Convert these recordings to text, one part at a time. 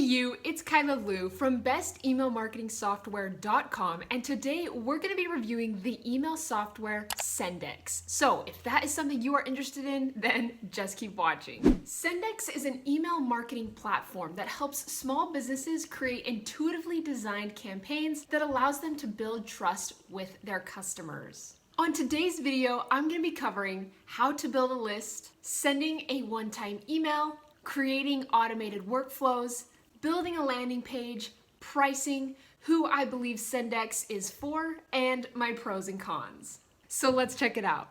you, it's Kyla Lou from bestemailmarketingsoftware.com, and today we're going to be reviewing the email software SendX. So if that is something you are interested in, then just keep watching. SendX is an email marketing platform that helps small businesses create intuitively designed campaigns that allows them to build trust with their customers. On today's video, I'm going to be covering how to build a list, sending a one-time email, creating automated workflows, building a landing page, pricing, who I believe SendX is for, and my pros and cons. So let's check it out.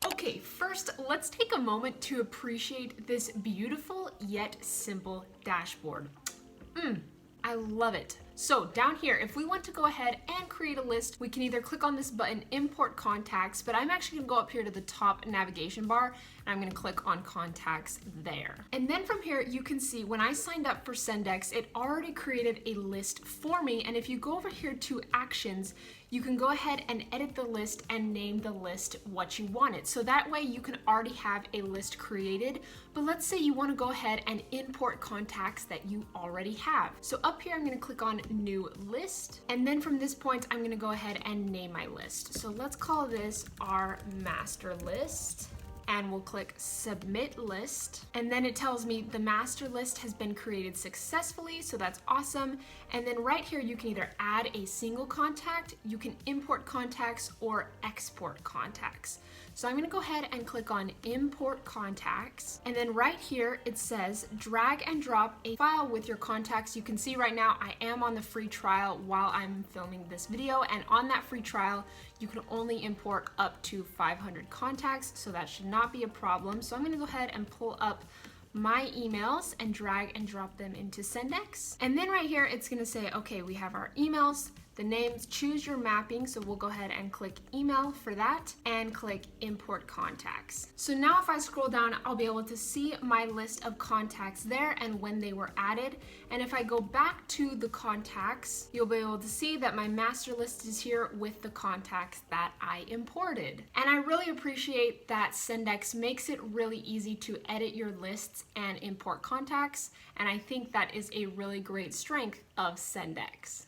Okay, first, let's take a moment to appreciate this beautiful yet simple dashboard. I love it. So down here, if we want to go ahead and create a list, we can either click on this button, import contacts, but I'm actually gonna go up here to the top navigation bar, and I'm gonna click on contacts there. And then from here, you can see when I signed up for SendX, it already created a list for me. And if you go over here to actions, you can go ahead and edit the list and name the list what you want it. So that way you can already have a list created, but let's say you wanna go ahead and import contacts that you already have. So up here, I'm gonna click on new list. And then from this point, I'm gonna go ahead and name my list. So let's call this our master list. And we'll click submit list. And then it tells me the master list has been created successfully, so that's awesome. And then right here, you can either add a single contact, you can import contacts, or export contacts. So I'm gonna go ahead and click on import contacts. And then right here, it says drag and drop a file with your contacts. You can see right now, I am on the free trial while I'm filming this video. And on that free trial, you can only import up to 500 contacts, so that should not be a problem. So I'm gonna go ahead and pull up my emails and drag and drop them into SendX. And then right here, it's gonna say, okay, we have our emails, the names, choose your mapping. So we'll go ahead and click email for that and click import contacts. So now if I scroll down, I'll be able to see my list of contacts there and when they were added. And if I go back to the contacts, you'll be able to see that my master list is here with the contacts that I imported. And I really appreciate that SendX makes it really easy to edit your lists and import contacts. And I think that is a really great strength of SendX.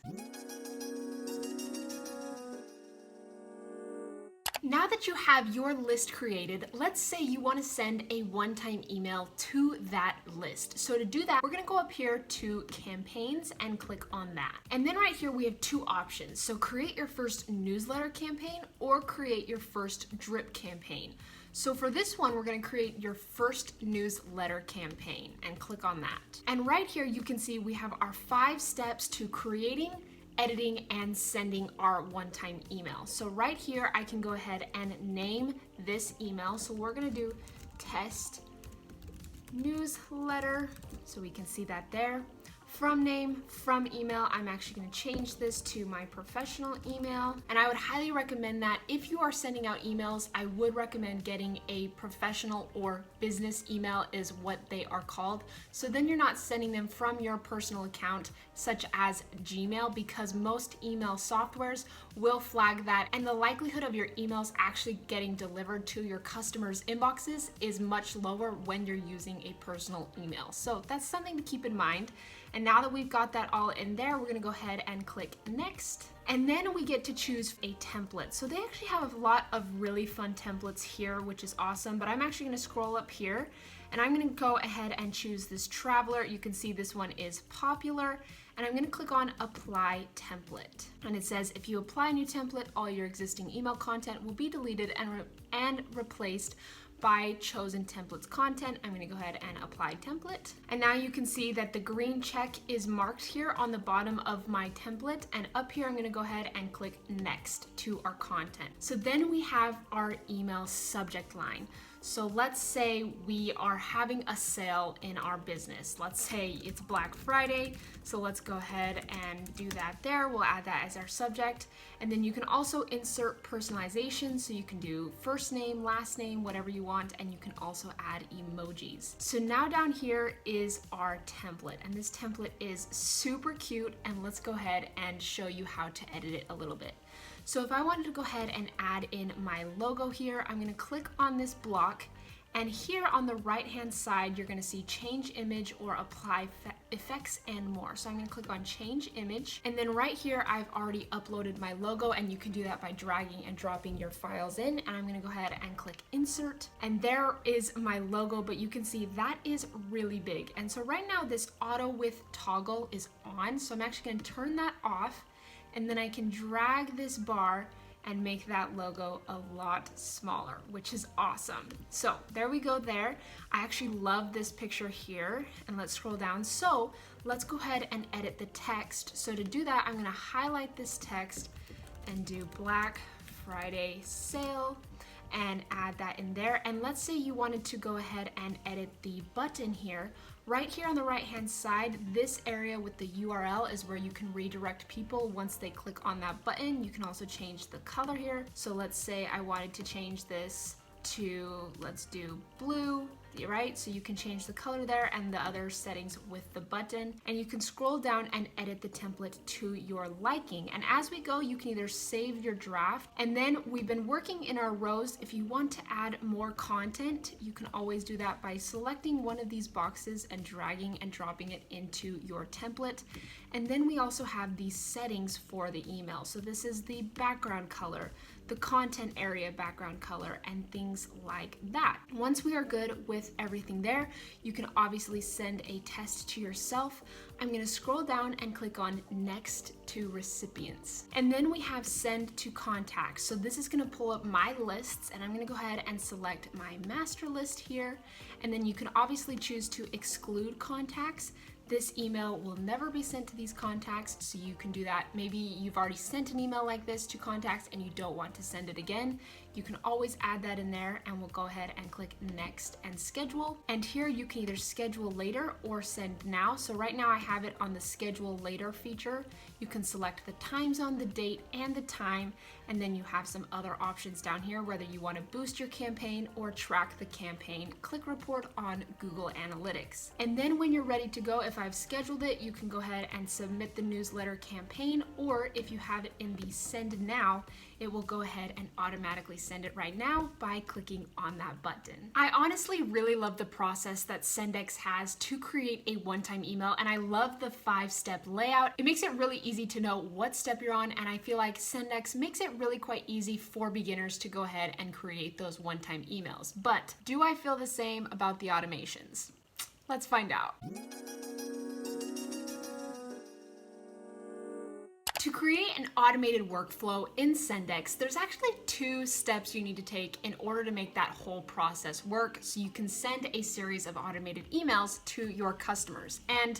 Now that you have your list created, let's say you want to send a one-time email to that list. So to do that, we're going to go up here to campaigns and click on that. And then right here, we have two options. So create your first newsletter campaign or create your first drip campaign. So for this one, we're going to create your first newsletter campaign and click on that. And right here, you can see we have our 5 steps to creating, editing, and sending our one-time email. So right here, I can go ahead and name this email. So we're gonna do test newsletter. So we can see that there. From name, from email, I'm actually gonna change this to my professional email. And I would highly recommend that if you are sending out emails, I would recommend getting a professional or business email is what they are called. So then you're not sending them from your personal account, such as Gmail, because most email softwares will flag that. And the likelihood of your emails actually getting delivered to your customers' inboxes is much lower when you're using a personal email. So that's something to keep in mind. And now that we've got that all in there, we're gonna go ahead and click next. And then we get to choose a template. So they actually have a lot of really fun templates here, which is awesome, but I'm actually gonna scroll up here and I'm gonna go ahead and choose this traveler. You can see this one is popular, and I'm gonna click on apply template. And it says, if you apply a new template, all your existing email content will be deleted and replaced by chosen templates content. I'm gonna go ahead and apply template. And now you can see that the green check is marked here on the bottom of my template. And up here, I'm gonna go ahead and click next to our content. So then we have our email subject line. So let's say we are having a sale in our business. Let's say it's Black Friday. So let's go ahead and do that there. We'll add that as our subject. And then you can also insert personalization. So you can do first name, last name, whatever you want. And you can also add emojis. So now down here is our template. And this template is super cute. And let's go ahead and show you how to edit it a little bit. So if I wanted to go ahead and add in my logo here, I'm gonna click on this block And here on the right hand side, you're gonna see change image or apply effects and more. So I'm gonna click on change image. And then right here, I've already uploaded my logo, and you can do that by dragging and dropping your files in. And I'm gonna go ahead and click insert. And there is my logo, but you can see that is really big. And so right now this auto width toggle is on. So I'm actually gonna turn that off, and then I can drag this bar and make that logo a lot smaller, which is awesome. So there we go there. I actually love this picture here, and let's scroll down. So let's go ahead and edit the text. So to do that, I'm gonna highlight this text and do Black Friday sale and add that in there. And let's say you wanted to go ahead and edit the button here. Right here on the right hand side, this area with the URL is where you can redirect people once they click on that button. You can also change the color here. So let's say I wanted to change this to, let's do blue, right? So you can change the color there and the other settings with the button, and you can scroll down and edit the template to your liking. And as we go, you can either save your draft, and then we've been working in our rows. If you want to add more content, you can always do that by selecting one of these boxes and dragging and dropping it into your template. And then we also have these settings for the email. So this is the background color, the content area background color, and things like that. Once we are good with everything there, you can obviously send a test to yourself. I'm gonna scroll down and click on next to recipients. And then we have send to contacts. So this is gonna pull up my lists, and I'm gonna go ahead and select my master list here. And then you can obviously choose to exclude contacts. This email will never be sent to these contacts, so you can do that. Maybe you've already sent an email like this to contacts and you don't want to send it again. You can always add that in there, and we'll go ahead and click next and schedule. And here you can either schedule later or send now. So right now I have it on the schedule later feature. You can select the time zone, the date, and the time, and then you have some other options down here, whether you want to boost your campaign or track the campaign. Click report on Google Analytics. And then when you're ready to go, if I've scheduled it, you can go ahead and submit the newsletter campaign, or if you have it in the send now, it will go ahead and automatically send it right now by clicking on that button. I honestly really love the process that SendX has to create a one-time email, and I love the 5-step layout. It makes it really easy to know what step you're on, and I feel like SendX makes it really quite easy for beginners to go ahead and create those one-time emails. But do I feel the same about the automations? Let's find out. To create an automated workflow in SendX, there's actually 2 steps you need to take in order to make that whole process work so you can send a series of automated emails to your customers. And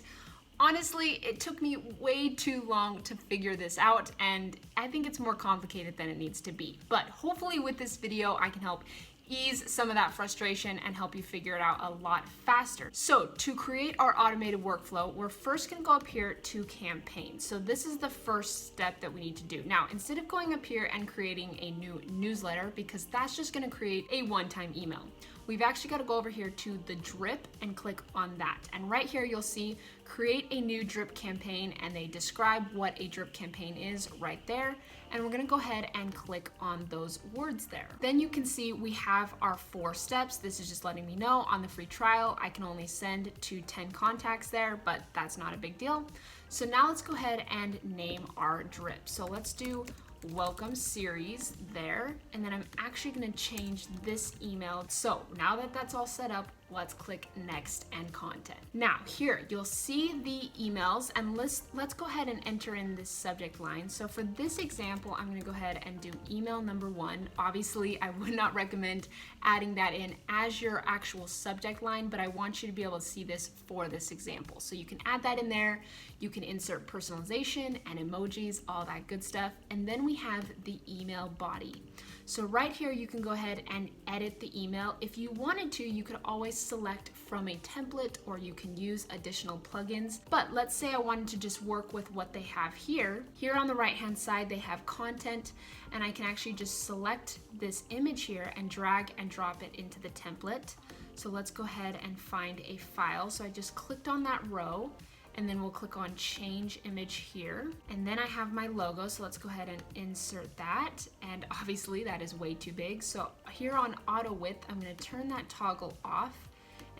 honestly, it took me way too long to figure this out, and I think it's more complicated than it needs to be. But hopefully with this video, I can help ease some of that frustration and help you figure it out a lot faster. So to create our automated workflow, we're first gonna go up here to campaign. So this is the first step that we need to do. Now, instead of going up here and creating a new newsletter, because that's just gonna create a one-time email, we've actually gotta go over here to the drip and click on that. And right here, you'll see create a new drip campaign, and they describe what a drip campaign is right there. And we're gonna go ahead and click on those words there. Then you can see we have our 4 steps. This is just letting me know on the free trial, I can only send to 10 contacts there, but that's not a big deal. So now let's go ahead and name our drip. So let's do welcome series there. And then I'm actually gonna change this email. So now that that's all set up, let's click next and content. Now here, you'll see the emails, and let's go ahead and enter in this subject line. So for this example, I'm gonna go ahead and do email number 1. Obviously, I would not recommend adding that in as your actual subject line, but I want you to be able to see this for this example. So you can add that in there. You can insert personalization and emojis, all that good stuff. And then we have the email body. So right here, you can go ahead and edit the email. If you wanted to, you could always select from a template, or you can use additional plugins. But let's say I wanted to just work with what they have here. Here on the right-hand side, they have content, and I can actually just select this image here and drag and drop it into the template. So let's go ahead and find a file. So I just clicked on that row, and then we'll click on change image here. And then I have my logo, so let's go ahead and insert that. And obviously that is way too big. So here on auto width, I'm gonna turn that toggle off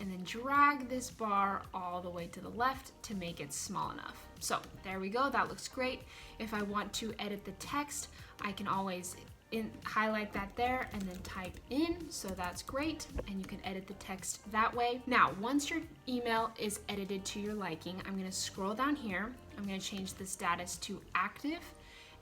and then drag this bar all the way to the left to make it small enough. So there we go, that looks great. If I want to edit the text, I can always highlight that there and then type in, so that's great, and you can edit the text that way. Now, once your email is edited to your liking, I'm gonna scroll down here, I'm gonna change the status to active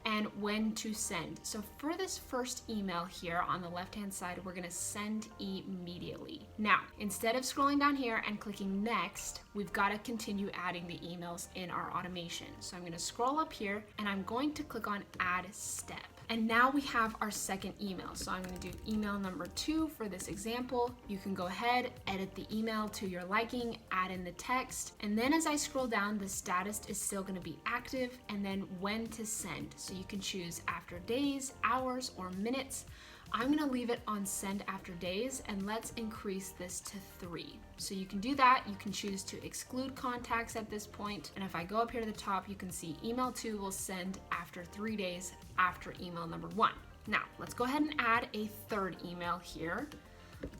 and when to send. So for this first email here on the left-hand side, we're gonna send immediately. Now, instead of scrolling down here and clicking next, we've gotta continue adding the emails in our automation. So I'm gonna scroll up here and I'm going to click on add step. And now we have our second email. So I'm gonna do email number 2 for this example. You can go ahead, edit the email to your liking, add in the text. And then as I scroll down, the status is still gonna be active and then when to send. So you can choose after days, hours, or minutes. I'm gonna leave it on send after days and let's increase this to 3. So you can do that. You can choose to exclude contacts at this point. And if I go up here to the top, you can see email 2 will send after 3 days after email number 1. Now let's go ahead and add a third email here.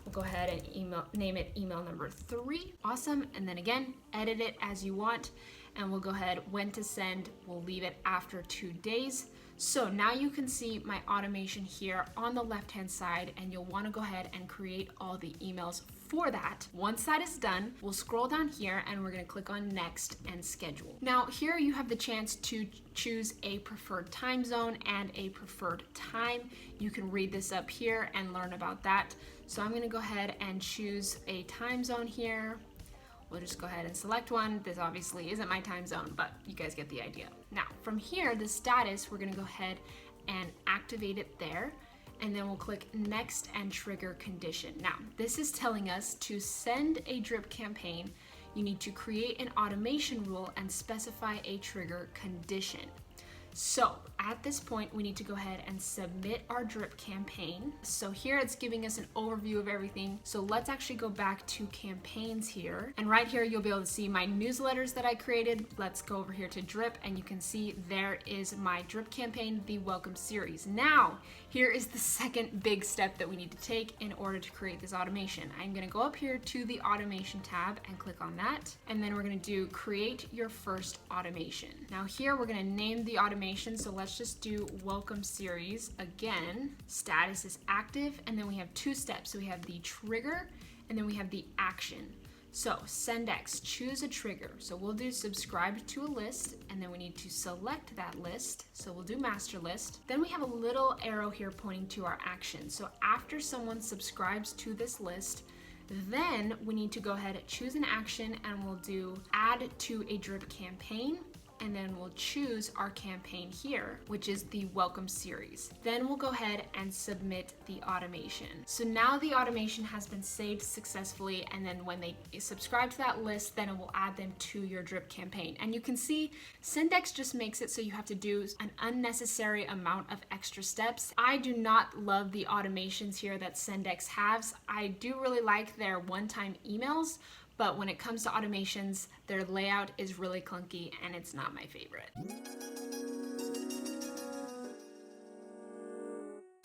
We'll go ahead and name it email number 3. Awesome. And then again, edit it as you want. And we'll go ahead when to send. We'll leave it after 2 days. So now you can see my automation here on the left-hand side, and you'll want to go ahead and create all the emails for that. Once that is done, we'll scroll down here and we're going to click on next and schedule. Now here you have the chance to choose a preferred time zone and a preferred time. You can read this up here and learn about that. So I'm going to go ahead and choose a time zone here. We'll just go ahead and select one. This obviously isn't my time zone, but you guys get the idea. Now, from here, the status, we're gonna go ahead and activate it there, and then we'll click next and trigger condition. Now, this is telling us to send a drip campaign, you need to create an automation rule and specify a trigger condition. So at this point, we need to go ahead and submit our drip campaign. So here it's giving us an overview of everything. So let's actually go back to campaigns here. And right here, you'll be able to see my newsletters that I created. Let's go over here to drip and you can see there is my drip campaign, the welcome series. Now, here is the second big step that we need to take in order to create this automation. I'm gonna go up here to the automation tab and click on that. And then we're gonna do create your first automation. Now here, we're gonna name the automation. So let's just do welcome series again. Status is active, and then we have 2 steps. So we have the trigger, and then we have the action. So SendX, choose a trigger. So we'll do subscribe to a list, and then we need to select that list. So we'll do master list. Then we have a little arrow here pointing to our action. So after someone subscribes to this list, then we need to go ahead and choose an action, and we'll do add to a drip campaign. And then we'll choose our campaign here, which is the welcome series. Then we'll go ahead and submit the automation. So now the automation has been saved successfully, and then when they subscribe to that list, then it will add them to your drip campaign. And you can see SendX just makes it so you have to do an unnecessary amount of extra steps. I do not love the automations here that SendX has. I do really like their one-time emails, but when it comes to automations, their layout is really clunky and it's not my favorite.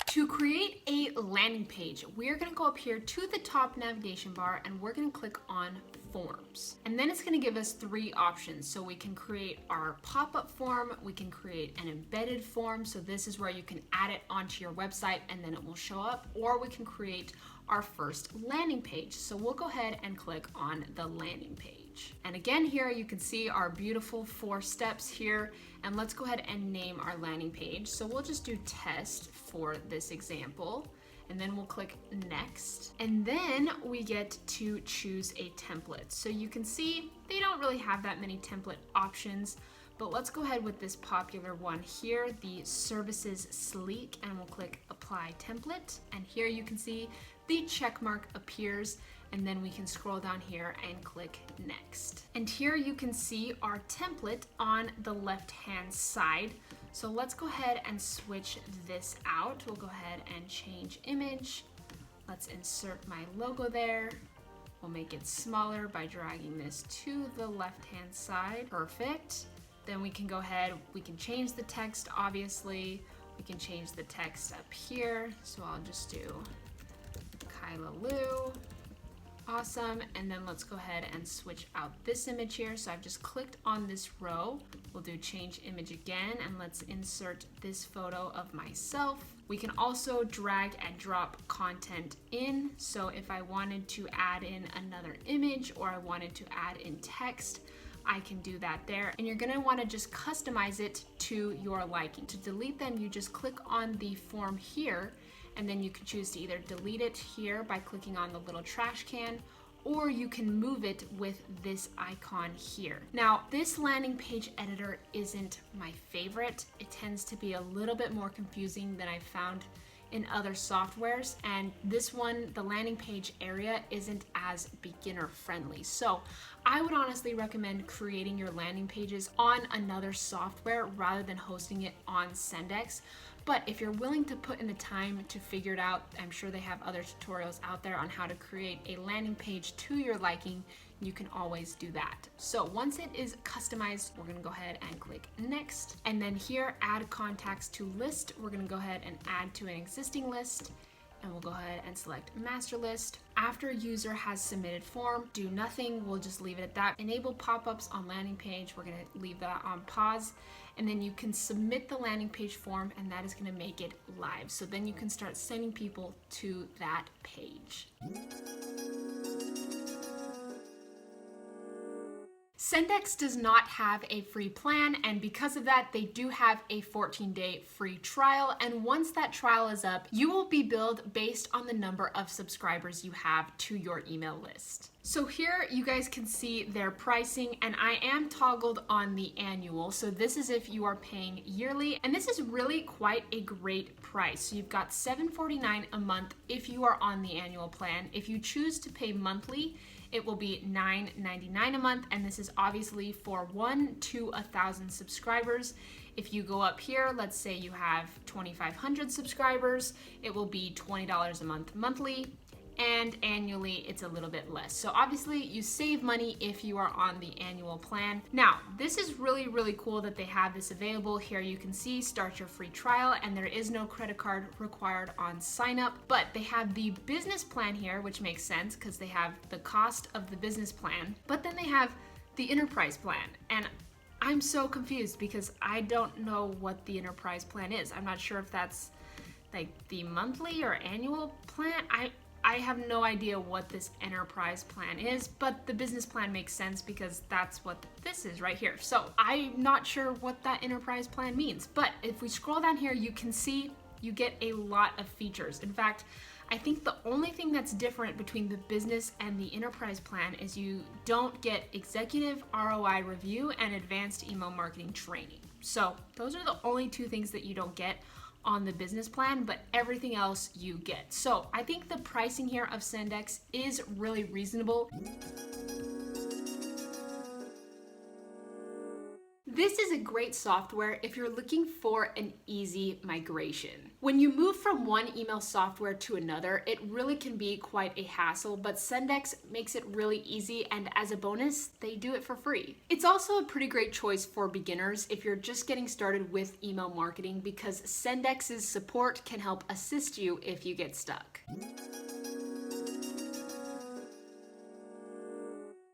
To create a landing page, we're gonna go up here to the top navigation bar and we're gonna click on forms. And then it's gonna give us 3 options. So we can create our pop-up form, we can create an embedded form. So this is where you can add it onto your website and then it will show up, or we can create our first landing page. So we'll go ahead and click on the landing page. And again, here you can see our beautiful 4 steps here. And let's go ahead and name our landing page. So we'll just do test for this example. And then we'll click next. And then we get to choose a template. So you can see they don't really have that many template options, but let's go ahead with this popular one here, the services sleek, and we'll click apply template. And here you can see the check mark appears, and then we can scroll down here and click next. And here you can see our template on the left-hand side. So let's go ahead and switch this out. We'll go ahead and change image. Let's insert my logo there. We'll make it smaller by dragging this to the left-hand side. Perfect. Then we can go ahead, we can change the text, obviously. We can change the text up here. So I'll just do Kyla Lou. Awesome. And then let's go ahead and switch out this image here. So I've just clicked on this row. We'll do change image again, and let's insert this photo of myself. We can also drag and drop content in. So if I wanted to add in another image or I wanted to add in text, I can do that there. And you're gonna wanna just customize it to your liking. To delete them, you just click on the form here, and then you can choose to either delete it here by clicking on the little trash can, or you can move it with this icon here. Now, this landing page editor isn't my favorite. It tends to be a little bit more confusing than I found in other softwares, and this one, the landing page area, isn't as beginner friendly. So I would honestly recommend creating your landing pages on another software rather than hosting it on SendX. But if you're willing to put in the time to figure it out, I'm sure they have other tutorials out there on how to create a landing page to your liking. You can always do that. So once it is customized, we're gonna go ahead and click next. And then here, add contacts to list. We're gonna go ahead and add to an existing list. And we'll go ahead and select master list. After a user has submitted form, do nothing. We'll just leave it at that. Enable pop-ups on landing page. We're gonna leave that on pause. And then you can submit the landing page form, and that is gonna make it live. So then you can start sending people to that page. SendX does not have a free plan, and because of that, they do have a 14-day free trial. And once that trial is up, you will be billed based on the number of subscribers you have to your email list. So here you guys can see their pricing, and I am toggled on the annual. So this is if you are paying yearly, and this is really quite a great price. So you've got $7.49 a month if you are on the annual plan. If you choose to pay monthly, it will be $9.99 a month, and this is obviously for 1 to 1,000 subscribers. If you go up here, let's say you have 2,500 subscribers, it will be $20 a month monthly, and annually it's a little bit less. So obviously you save money if you are on the annual plan. Now, this is really, really cool that they have this available. Here you can see start your free trial, and there is no credit card required on sign up, but they have the business plan here, which makes sense because they have the cost of the business plan, but then they have the enterprise plan. And I'm so confused because I don't know what the enterprise plan is. I'm not sure if that's like the monthly or annual plan. I have no idea what this enterprise plan is, but the business plan makes sense because that's what this is right here. So I'm not sure what that enterprise plan means, but if we scroll down here, you can see you get a lot of features. In fact, I think the only thing that's different between the business and the enterprise plan is you don't get executive ROI review and advanced email marketing training. So those are the only two things that you don't get on the business plan, but everything else you get. So I think the pricing here of SendX is really reasonable. This is a great software if you're looking for an easy migration. When you move from one email software to another, it really can be quite a hassle, but SendX makes it really easy, and as a bonus, they do it for free. It's also a pretty great choice for beginners if you're just getting started with email marketing, because SendX's support can help assist you if you get stuck.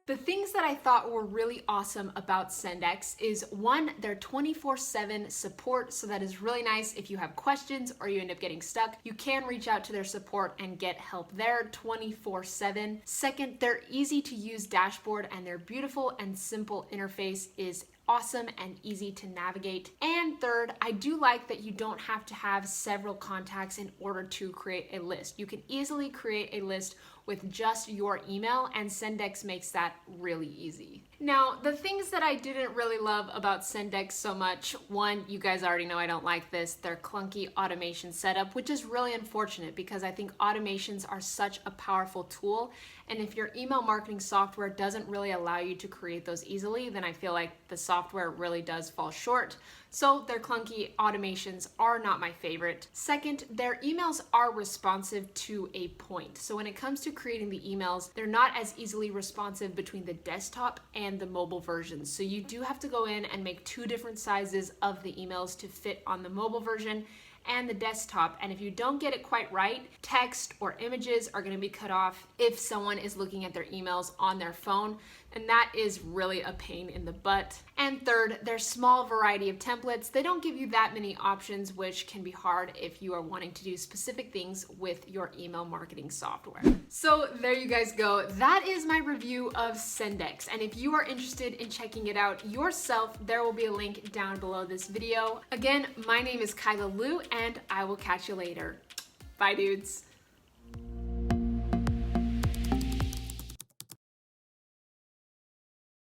The things that I thought were really awesome about SendX is, one, their 24/7 support. So that is really nice. If you have questions or you end up getting stuck, you can reach out to their support and get help there 24/7. Second, their easy to use dashboard and their beautiful and simple interface is awesome and easy to navigate. And third, I do like that you don't have to have several contacts in order to create a list. You can easily create a list with just your email, and SendX makes that really easy. Now, the things that I didn't really love about SendX so much, one, you guys already know I don't like this, their clunky automation setup, which is really unfortunate because I think automations are such a powerful tool, and if your email marketing software doesn't really allow you to create those easily, then I feel like the software really does fall short. So their clunky automations are not my favorite. Second, their emails are responsive to a point. So when it comes to creating the emails, they're not as easily responsive between the desktop and the mobile versions. So you do have to go in and make two different sizes of the emails to fit on the mobile version and the desktop. And if you don't get it quite right, text or images are going to be cut off if someone is looking at their emails on their phone. And that is really a pain in the butt. And third, their small variety of templates. They don't give you that many options, which can be hard if you are wanting to do specific things with your email marketing software. So there you guys go. That is my review of SendX. And if you are interested in checking it out yourself, there will be a link down below this video. Again, my name is Kyla Liu, and I will catch you later. Bye, dudes.